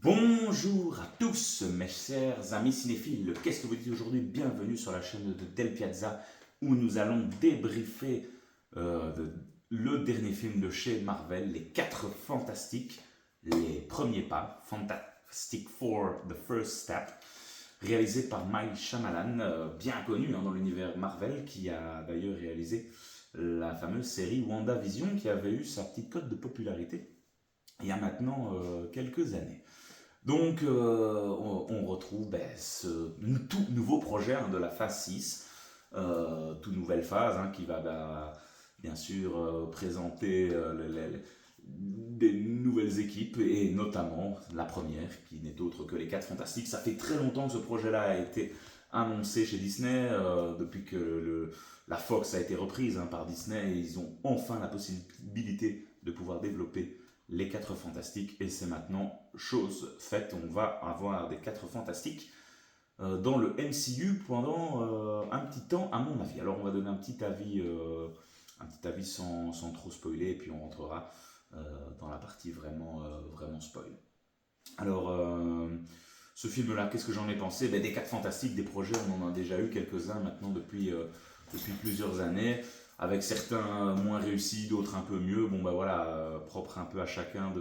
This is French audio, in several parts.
Bonjour à tous mes chers amis cinéphiles, qu'est-ce que vous dites aujourd'hui? Bienvenue sur la chaîne de Del Piazza où nous allons débriefer le dernier film de chez Marvel, les 4 Fantastiques, les premiers pas, Fantastic Four, The First Step, réalisé par Mike Shyamalan, bien connu dans l'univers Marvel, qui a d'ailleurs réalisé la fameuse série WandaVision qui avait eu sa petite cote de popularité il y a maintenant quelques années. Donc, on retrouve ce tout nouveau projet de la phase 6, toute nouvelle phase qui va bien sûr présenter des nouvelles équipes et notamment la première qui n'est autre que les 4 Fantastiques. Ça fait très longtemps que ce projet-là a été annoncé chez Disney, depuis que la Fox a été reprise par Disney et ils ont enfin la possibilité de pouvoir développer les 4 Fantastiques et c'est maintenant chose faite. On va avoir des 4 Fantastiques dans le MCU pendant un petit temps à mon avis. Alors on va donner un petit avis sans trop spoiler et puis on rentrera dans la partie vraiment spoil. Alors ce film là, qu'est-ce que j'en ai pensé? Des 4 Fantastiques, des projets, on en a déjà eu quelques-uns maintenant depuis plusieurs années, avec certains moins réussis, d'autres un peu mieux. Bon voilà, propre un peu à chacun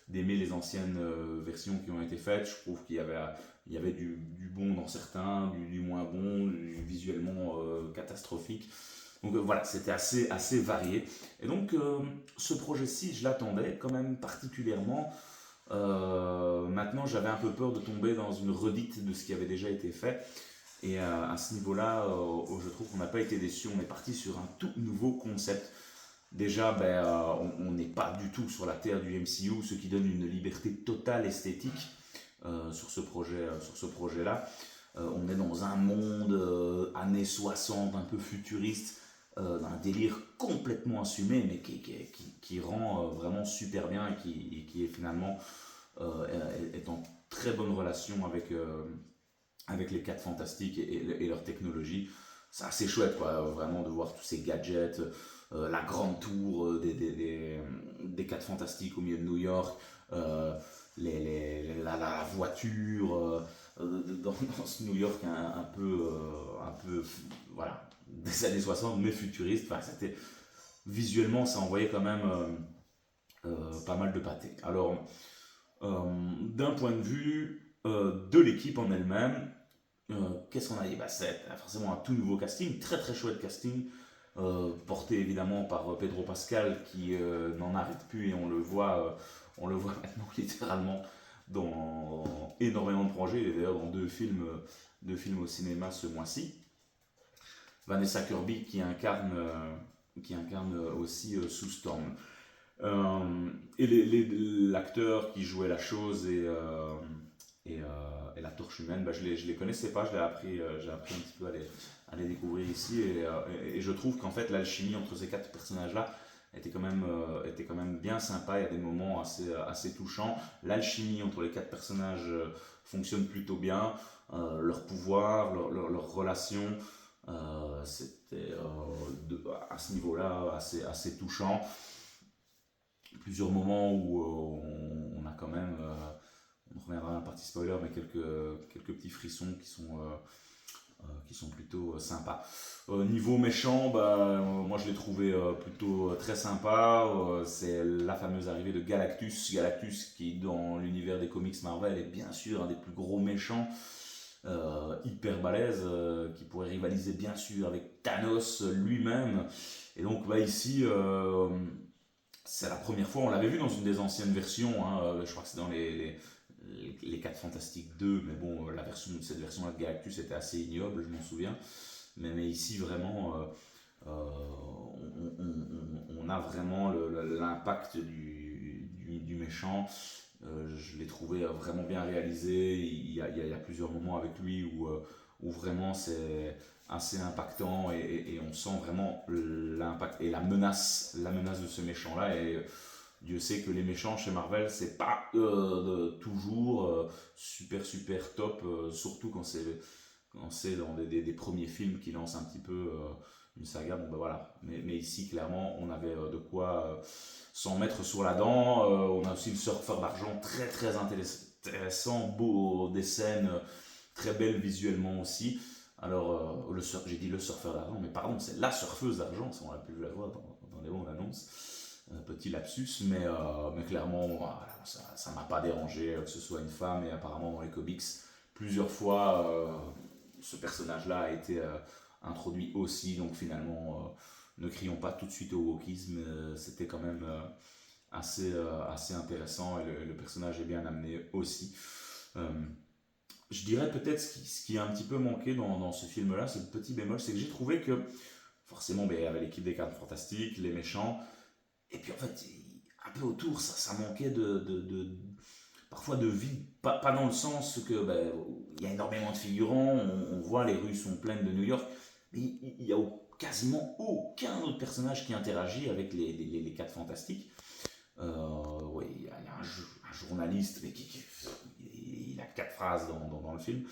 d'aimer les anciennes versions qui ont été faites. Je trouve qu'il y avait du bon dans certains, du moins bon, visuellement catastrophique. Donc voilà, c'était assez varié. Et donc ce projet-ci, je l'attendais quand même particulièrement. Maintenant, j'avais un peu peur de tomber dans une redite de ce qui avait déjà été fait. Et à ce niveau-là, je trouve qu'on n'a pas été déçus. On est parti sur un tout nouveau concept. Déjà, on n'est pas du tout sur la terre du MCU, ce qui donne une liberté totale esthétique sur ce projet-là. On est dans un monde années 60, un peu futuriste, un délire complètement assumé, mais qui rend vraiment super bien et qui est finalement est en très bonne relation avec les 4 Fantastiques et leur technologie. C'est assez chouette, quoi, vraiment, de voir tous ces gadgets, la grande tour des 4 Fantastiques au milieu de New York, la voiture, dans ce New York un peu voilà, des années 60, mais futuriste. Enfin, visuellement, ça envoyait quand même pas mal de pâté. Alors, d'un point de vue de l'équipe en elle-même, qu'est-ce qu'on a dit? C'est forcément un tout nouveau casting, très très chouette casting, porté évidemment par Pedro Pascal qui n'en arrête plus et on le voit maintenant littéralement dans énormément de projets. Il est d'ailleurs dans deux films au cinéma ce mois-ci. Vanessa Kirby qui incarne aussi Sue Storm. Et l'acteur qui jouait la chose et la torche humaine, je les connaissais pas, j'ai appris un petit peu à les découvrir ici et je trouve qu'en fait l'alchimie entre ces 4 personnages-là était quand même bien sympa. Il y a des moments assez touchants. L'alchimie entre les 4 personnages fonctionne plutôt bien. Leur pouvoir, leur relation, c'était à ce niveau-là assez touchant. Plusieurs moments où on a quand même, on reviendra dans la partie spoiler, mais quelques petits frissons qui sont plutôt sympas. Niveau méchant, moi je l'ai trouvé plutôt très sympa. C'est la fameuse arrivée de Galactus. Galactus qui dans l'univers des comics Marvel est bien sûr un des plus gros méchants, hyper balèze, qui pourrait rivaliser bien sûr avec Thanos lui-même. Et donc ici, c'est la première fois, on l'avait vu dans une des anciennes versions, je crois que c'est dans les 4 Fantastiques 2, mais bon, cette version-là de Galactus était assez ignoble, je m'en souviens. Mais ici, vraiment, on a vraiment l'impact du méchant. Je l'ai trouvé vraiment bien réalisé. Il y a plusieurs moments avec lui où vraiment c'est assez impactant et on sent vraiment l'impact et la menace de ce méchant là. Et Dieu sait que les méchants chez Marvel c'est pas toujours super top, surtout quand c'est dans des premiers films qui lancent un petit peu une saga. Bon voilà, mais ici clairement on avait de quoi s'en mettre sur la dent. On a aussi le surfeur d'argent très très intéressant, intéressant, beau, des scènes très belles visuellement aussi. Alors, j'ai dit le surfeur d'argent, mais pardon, c'est la surfeuse d'argent, on a pu la voir dans les bandes annonces. Petit lapsus, mais clairement, voilà, ça m'a pas dérangé que ce soit une femme, et apparemment dans les comics, plusieurs fois, ce personnage-là a été introduit aussi, donc finalement, ne crions pas tout de suite au wokisme, c'était quand même assez intéressant, et le personnage est bien amené aussi. Euh, je dirais peut-être ce qui a un petit peu manqué dans ce film-là, c'est le petit bémol, c'est que j'ai trouvé que, forcément, ben, il y avait l'équipe des 4 Fantastiques, les méchants, et puis en fait, un peu autour, ça manquait parfois de vie. Pas dans le sens que ben, il y a énormément de figurants, on voit les rues sont pleines de New York, mais il n'y a quasiment aucun autre personnage qui interagit avec les 4 Fantastiques. Ouais, il y a un journaliste, mais il a 4 phrases dans le film.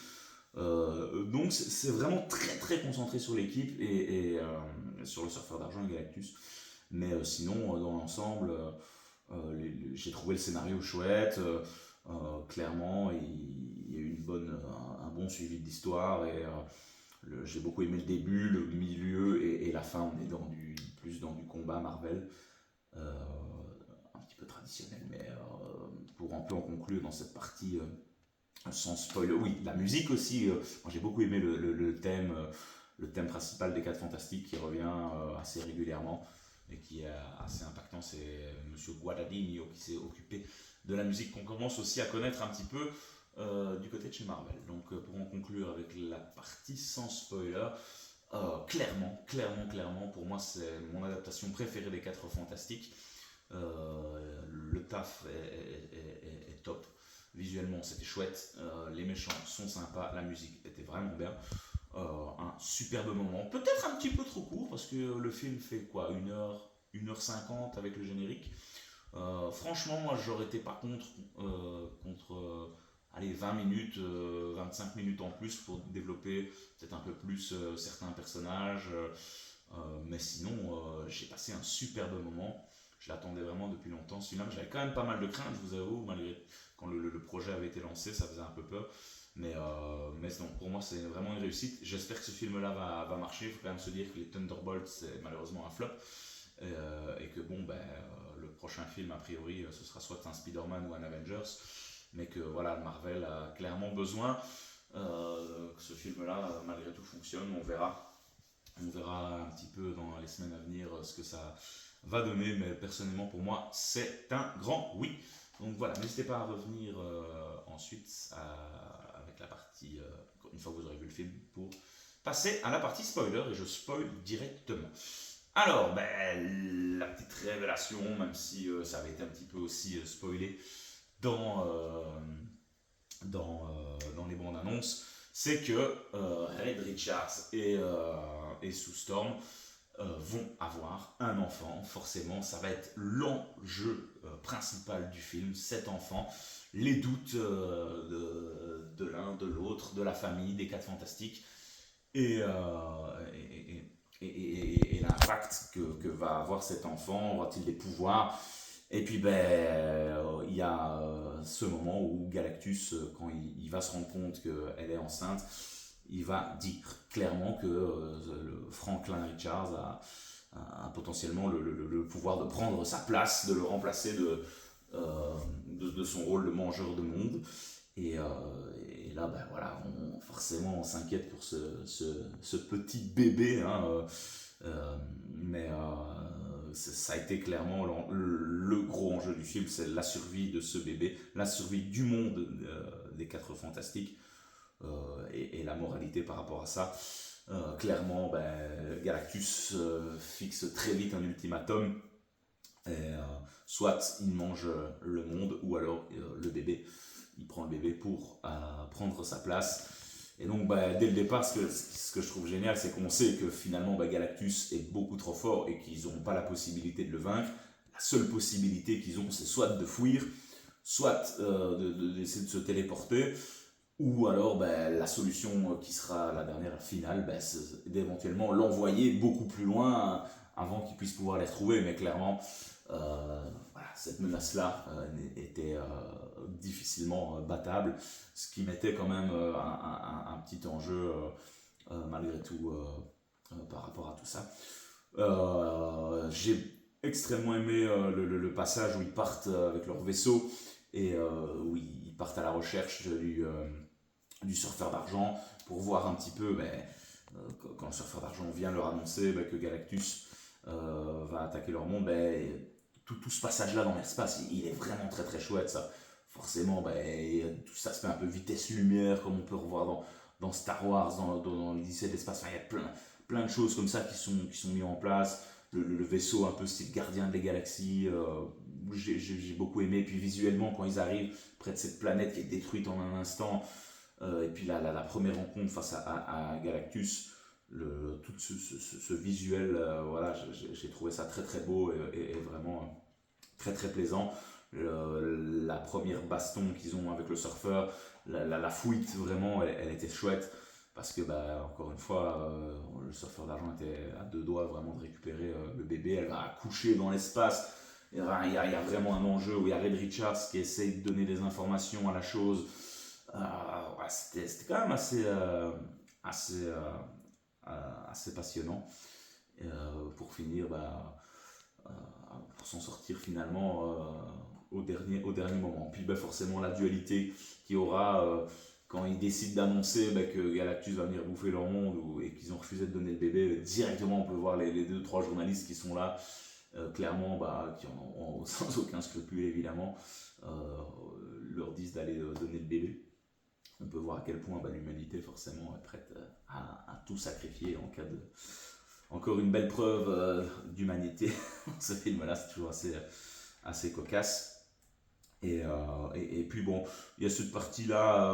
Donc c'est vraiment très très concentré sur l'équipe et sur le surfeur d'argent et Galactus. Mais sinon, dans l'ensemble, j'ai trouvé le scénario chouette. Clairement, il y a eu un bon suivi de l'histoire. Et j'ai beaucoup aimé le début, le milieu et la fin. On est plus dans du combat Marvel. Euh, un petit peu traditionnel. Mais pour un peu en conclure dans cette partie sans spoiler, oui, la musique aussi. Moi, j'ai beaucoup aimé le thème. Le thème principal des 4 Fantastiques qui revient assez régulièrement et qui est assez impactant, c'est Monsieur Guadagnino qui s'est occupé de la musique qu'on commence aussi à connaître un petit peu du côté de chez Marvel. Donc pour en conclure avec la partie sans spoiler, clairement, pour moi c'est mon adaptation préférée des 4 Fantastiques. Le taf est top. Visuellement c'était chouette, les méchants sont sympas, la musique était vraiment bien. Un superbe moment, peut-être un petit peu trop court parce que le film fait quoi, 1h50 avec le générique. Franchement, moi j'aurais été pas contre allez, 20 minutes, 25 minutes en plus pour développer peut-être un peu plus certains personnages. Mais sinon, j'ai passé un superbe moment. Je l'attendais vraiment depuis longtemps. Celui-là, j'avais quand même pas mal de craintes, je vous avoue, malgré quand le projet avait été lancé, ça faisait un peu peur. Mais non, pour moi, c'est vraiment une réussite. J'espère que ce film-là va marcher. Il faut quand même se dire que les Thunderbolts, c'est malheureusement un flop. Et que bon, le prochain film, a priori, ce sera soit un Spider-Man ou un Avengers. Mais que voilà, Marvel a clairement besoin que ce film-là, malgré tout, fonctionne. On verra. On verra un petit peu dans les semaines à venir ce que ça va donner. Mais personnellement, pour moi, c'est un grand oui. Donc voilà, n'hésitez pas à revenir ensuite avec la partie, une fois que vous aurez vu le film, pour passer à la partie spoiler, et je spoil directement. Alors, la petite révélation, même si ça avait été un petit peu aussi spoilé dans, dans les bandes annonces, c'est que Reed Richards et Sue Storm vont avoir un enfant. Forcément, ça va être l'enjeu principal du film, cet enfant, les doutes de l'un, de l'autre, de la famille, des 4 Fantastiques, et l'impact que va avoir cet enfant, aura-t-il des pouvoirs. Et puis il y a ce moment où Galactus, quand il va se rendre compte qu'elle est enceinte, il va dire clairement que Franklin Richards a potentiellement le pouvoir de prendre sa place, de le remplacer de son rôle de mangeur de monde. Et là, voilà, forcément, on s'inquiète pour ce petit bébé, hein, mais ça a été clairement le gros enjeu du film, c'est la survie de ce bébé, la survie du monde des 4 Fantastiques, et la moralité par rapport à ça. Clairement, Galactus fixe très vite un ultimatum, et, soit il mange le monde, ou alors le bébé. Il prend le bébé pour prendre sa place. Et donc, dès le départ, ce que je trouve génial, c'est qu'on sait que finalement, Galactus est beaucoup trop fort et qu'ils n'ont pas la possibilité de le vaincre. La seule possibilité qu'ils ont, c'est soit de fuir, soit d'essayer de se téléporter, ou alors la solution qui sera la dernière finale, c'est d'éventuellement l'envoyer beaucoup plus loin avant qu'ils puissent pouvoir les retrouver. Mais clairement, voilà, cette menace-là était difficile difficilement battable, ce qui mettait quand même un petit enjeu malgré tout par rapport à tout ça. J'ai extrêmement aimé le passage où ils partent avec leur vaisseau et où ils partent à la recherche du surfeur d'argent pour voir un petit peu, quand le surfeur d'argent vient leur annoncer que Galactus va attaquer leur monde, tout ce passage-là dans l'espace, il est vraiment très très chouette ça. Forcément, tout ça se fait un peu vitesse-lumière, comme on peut revoir dans Star Wars, dans l'Odyssée de l'espace. Enfin, il y a plein de choses comme ça qui sont mises en place. Le vaisseau un peu style gardien des galaxies, j'ai beaucoup aimé. Puis visuellement, quand ils arrivent près de cette planète qui est détruite en un instant, et puis la première rencontre face à Galactus, tout ce visuel, voilà, j'ai trouvé ça très très beau et vraiment très très plaisant. La première baston qu'ils ont avec le surfeur, la fuite vraiment, elle était chouette parce que encore une fois, le surfeur d'argent était à deux doigts vraiment de récupérer le bébé. Elle va accoucher dans l'espace. Il y a vraiment un enjeu où il y a Reed Richards qui essaye de donner des informations à la chose. C'était quand même assez passionnant. Pour finir, pour s'en sortir finalement au dernier moment. Puis forcément la dualité qu'il y aura quand ils décident d'annoncer que Galactus va venir bouffer leur monde et qu'ils ont refusé de donner le bébé. Directement on peut voir les 2-3 journalistes qui sont là, clairement qui ont sans aucun scrupule évidemment, leur disent d'aller donner le bébé. On peut voir à quel point l'humanité forcément est prête à tout sacrifier en cas de... Encore une belle preuve d'humanité. Ce film-là, c'est toujours assez cocasse. Et puis bon, il y a cette partie-là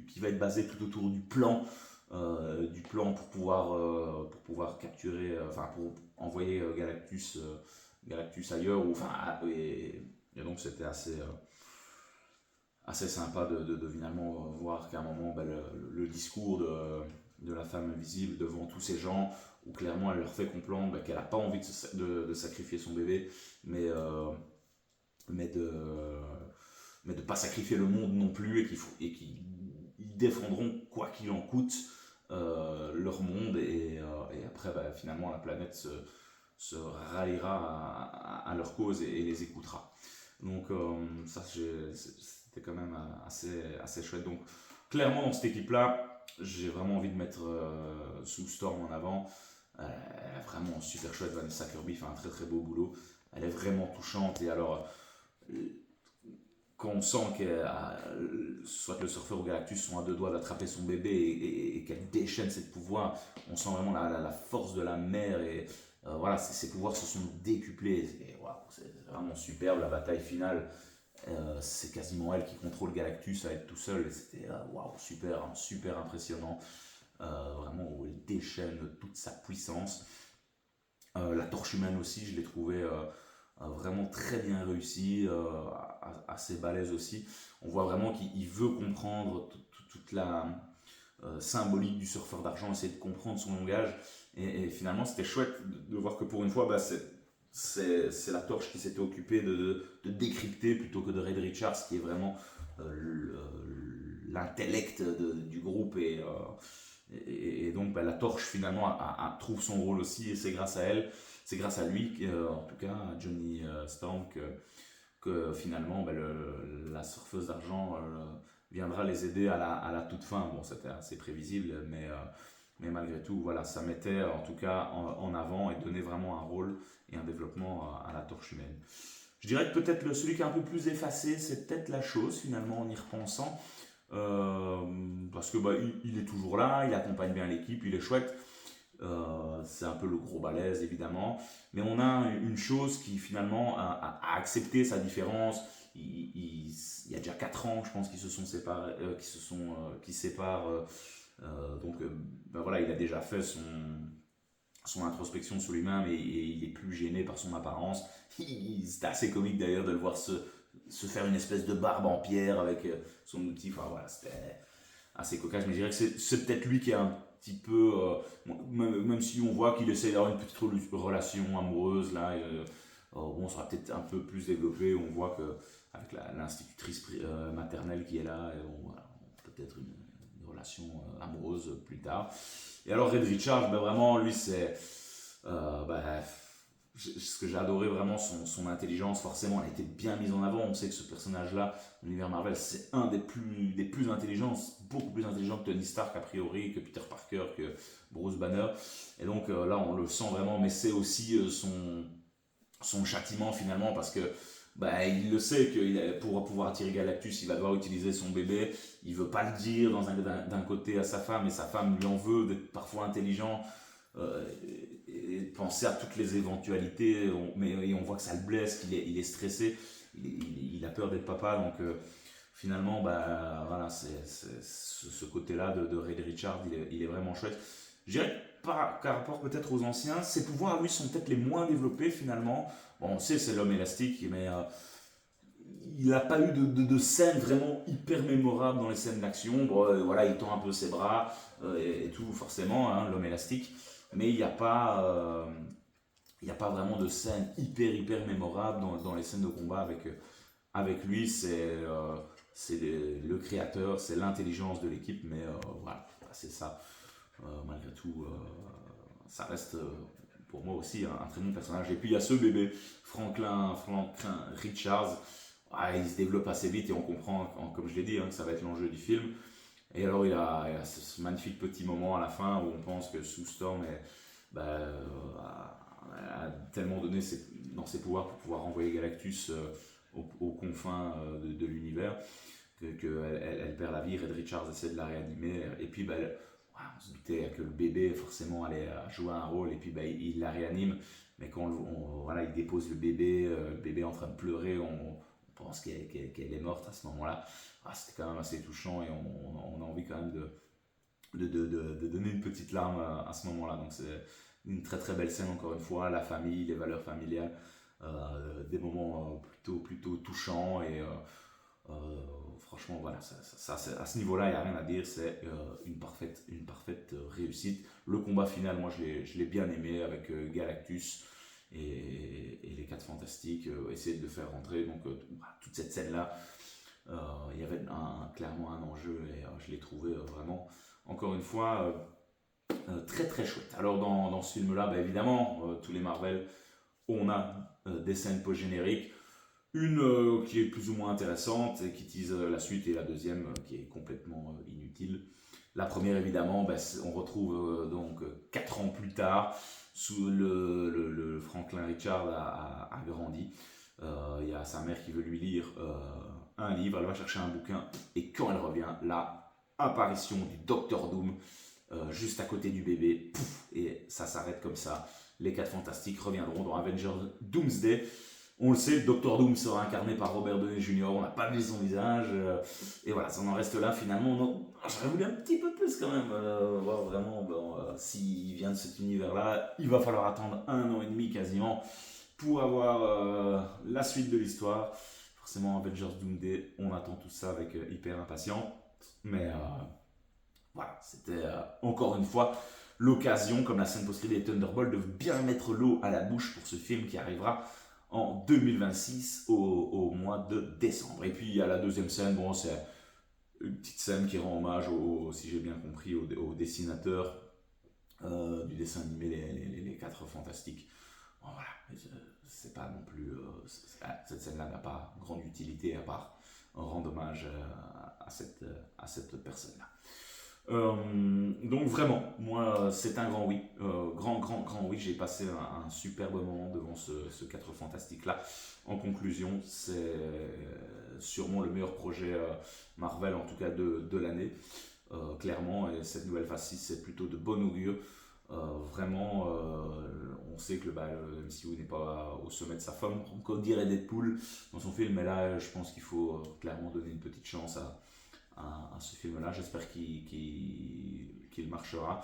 qui va être basée tout autour du plan pour pouvoir capturer, pour envoyer Galactus ailleurs. Et donc c'était assez sympa de finalement voir qu'à un moment, le discours de la femme invisible devant tous ces gens, où clairement elle leur fait comprendre qu'elle n'a pas envie de sacrifier son bébé, mais de pas sacrifier le monde non plus, et qu'ils défendront quoi qu'il en coûte leur monde, et après finalement la planète se ralliera à leur cause et les écoutera. Donc ça c'était quand même assez chouette. Donc clairement dans cette équipe là j'ai vraiment envie de mettre Sue Storm en avant. Elle est vraiment super chouette. Vanessa Kirby fait un très très beau boulot. Elle est vraiment touchante. Et alors quand on sent que soit le surfeur ou Galactus sont à deux doigts d'attraper son bébé et qu'elle déchaîne ses pouvoirs, on sent vraiment la force de la mère, et voilà, ses pouvoirs se sont décuplés, et wow, c'est vraiment superbe. La bataille finale, c'est quasiment elle qui contrôle Galactus à être tout seul, et c'était wow, super impressionnant, vraiment où elle déchaîne toute sa puissance. La torche humaine aussi, je l'ai trouvé vraiment très bien réussi, assez balèze aussi. On voit vraiment qu'il veut comprendre toute la symbolique du surfeur d'argent, essayer de comprendre son langage, et finalement c'était chouette de voir que pour une fois c'est la torche qui s'était occupée de décrypter plutôt que de Reed Richards, qui est vraiment l'intellect du groupe, et donc la torche finalement trouve son rôle aussi, et c'est grâce à elle, c'est grâce à lui, en tout cas à Johnny Storm, que finalement la surfeuse d'argent viendra les aider à la toute fin. Bon, c'était assez prévisible, mais malgré tout, voilà, ça mettait en tout cas en avant et donnait vraiment un rôle et un développement à la torche humaine. Je dirais que peut-être celui qui est un peu plus effacé, c'est peut-être la chose finalement en y repensant, parce que il est toujours là, il accompagne bien l'équipe, il est chouette. C'est un peu le gros balèze évidemment, mais on a une chose qui finalement a accepté sa différence. Il y a déjà 4 ans je pense qu'ils se sont séparés, qui séparent, donc voilà, il a déjà fait son introspection sur lui-même, et il est plus gêné par son apparence. C'était assez comique d'ailleurs de le voir se faire une espèce de barbe en pierre avec son outil. Enfin voilà, c'était assez cocasse, mais je dirais que c'est peut-être lui qui est un petit peu, même si on voit qu'il essaie d'avoir une petite relation amoureuse là, bon, ça sera peut-être un peu plus développé. On voit que avec l'institutrice paternelle qui est là, et bon, voilà, peut-être une relation amoureuse plus tard. Et alors Red Richard, ben vraiment, lui, c'est... ben, ce que j'ai adoré vraiment, son intelligence, forcément, elle a été bien mise en avant. On sait que ce personnage-là, l'univers Marvel, c'est un des plus intelligents, beaucoup plus intelligent que Tony Stark, a priori, que Peter Parker, que Bruce Banner. Et donc là, on le sent vraiment, mais c'est aussi son châtiment finalement, parce que bah, il le sait que pour pouvoir attirer Galactus, il va devoir utiliser son bébé. Il veut pas le dire d'un côté à sa femme, et sa femme lui en veut d'être parfois intelligent. Et penser à toutes les éventualités, mais on voit que ça le blesse, qu'il est stressé, il a peur d'être papa, donc finalement, bah, voilà, ce côté-là de Ray Richard, il est vraiment chouette. Je dirais par rapport peut-être aux anciens, ses pouvoirs à lui sont peut-être les moins développés finalement. Bon, on sait, c'est l'homme élastique, mais il n'a pas eu de scène vraiment hyper mémorable dans les scènes d'action. Bon, voilà, il tend un peu ses bras et tout, forcément, hein, l'homme élastique. Mais il n'y a pas vraiment de scène hyper mémorable dans les scènes de combat avec lui. C'est le créateur, c'est l'intelligence de l'équipe, mais voilà, c'est ça. Malgré tout, ça reste pour moi aussi un très bon personnage. Et puis il y a ce bébé, Franklin Richards. Ah, il se développe assez vite et on comprend, comme je l'ai dit, hein, que ça va être l'enjeu du film. Et alors il a ce magnifique petit moment à la fin où on pense que Sue Storm a tellement donné dans ses pouvoirs pour pouvoir envoyer Galactus aux confins de l'univers qu'elle perd la vie. Red Richards essaie de la réanimer et puis on se doutait que le bébé forcément allait jouer un rôle, et puis il la réanime, mais quand voilà, il dépose le bébé en train de pleurer, on pense qu'elle est morte à ce moment-là. C'était quand même assez touchant, et on a envie quand même de donner une petite larme à ce moment-là. Donc c'est une très très belle scène, encore une fois, la famille, les valeurs familiales, des moments plutôt touchants, et franchement voilà, à ce niveau-là il n'y a rien à dire, c'est une parfaite réussite. Le combat final, moi je l'ai bien aimé, avec Galactus et les 4 Fantastiques, essayer de le faire rentrer, donc toute cette scène-là, il y avait clairement un enjeu, et je l'ai trouvé vraiment, encore une fois, très très chouette. Alors dans ce film-là, évidemment, tous les Marvel, on a des scènes post-génériques. Une qui est plus ou moins intéressante et qui tease la suite, et la deuxième qui est complètement inutile. La première, évidemment, on retrouve donc 4 ans plus tard, sous le Franklin Richard a grandi. Il y a sa mère qui veut lui lire un livre, elle va chercher un bouquin, et quand elle revient, là, apparition du Docteur Doom juste à côté du bébé, pouf, et ça s'arrête comme ça. Les 4 Fantastiques reviendront dans Avengers Doomsday. On le sait, le Docteur Doom sera incarné par Robert Downey Jr., on n'a pas vu son visage, et voilà, ça en reste là finalement. J'aurais voulu un petit peu plus quand même, voir vraiment s'il vient de cet univers-là. Il va falloir attendre 1 an et demi quasiment pour avoir la suite de l'histoire. Forcément, Avengers Doomsday, on attend tout ça avec hyper impatience, mais voilà, c'était encore une fois l'occasion, comme la scène post-crédit des Thunderbolts, de bien mettre l'eau à la bouche pour ce film qui arrivera en 2026 au mois de décembre. Et puis il y a la deuxième scène, c'est une petite scène qui rend hommage, si j'ai bien compris, au dessinateur du dessin animé les 4 Fantastiques. Bon, voilà, c'est pas non plus... cette scène-là n'a pas grande utilité à part rendre hommage à cette personne-là. Donc vraiment, moi c'est un grand oui, grand oui. J'ai passé un superbe moment devant ce 4 Fantastiques là. En conclusion, c'est sûrement le meilleur projet Marvel, en tout cas de l'année, clairement, et cette nouvelle phase 6 c'est plutôt de bon augure. Vraiment, on sait que le MCU n'est pas au sommet de sa forme, encore dirait Deadpool dans son film, mais là je pense qu'il faut clairement donner une petite chance à ce film-là. J'espère qu'il marchera.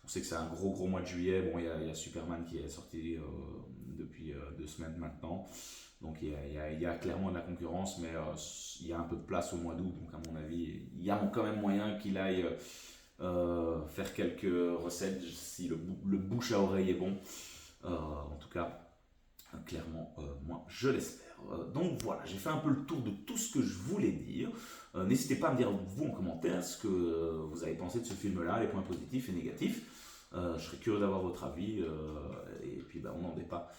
On sait que c'est un gros mois de juillet. Bon, il y a Superman qui est sorti depuis 2 semaines maintenant. Donc il y a clairement de la concurrence, mais il y a un peu de place au mois d'août. Donc à mon avis, il y a quand même moyen qu'il aille faire quelques recettes si le bouche à oreille est bon. En tout cas, Clairement, moi je l'espère. Donc voilà, j'ai fait un peu le tour de tout ce que je voulais dire. N'hésitez pas à me dire vous en commentaire ce que vous avez pensé de ce film-là, les points positifs et négatifs. Je serais curieux d'avoir votre avis et puis on en débat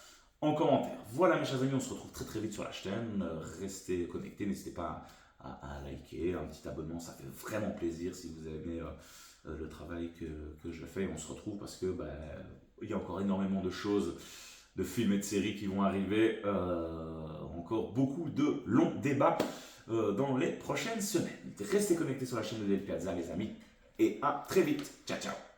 en commentaire. Voilà mes chers amis, on se retrouve très très vite sur la chaîne. Restez connectés, n'hésitez pas à liker, un petit abonnement, ça fait vraiment plaisir si vous aimez le travail que je fais. On se retrouve parce que il y a encore énormément de choses, de films et de séries qui vont arriver. Encore beaucoup de longs débats dans les prochaines semaines. Restez connectés sur la chaîne de Del Piazza les amis et à très vite. Ciao ciao.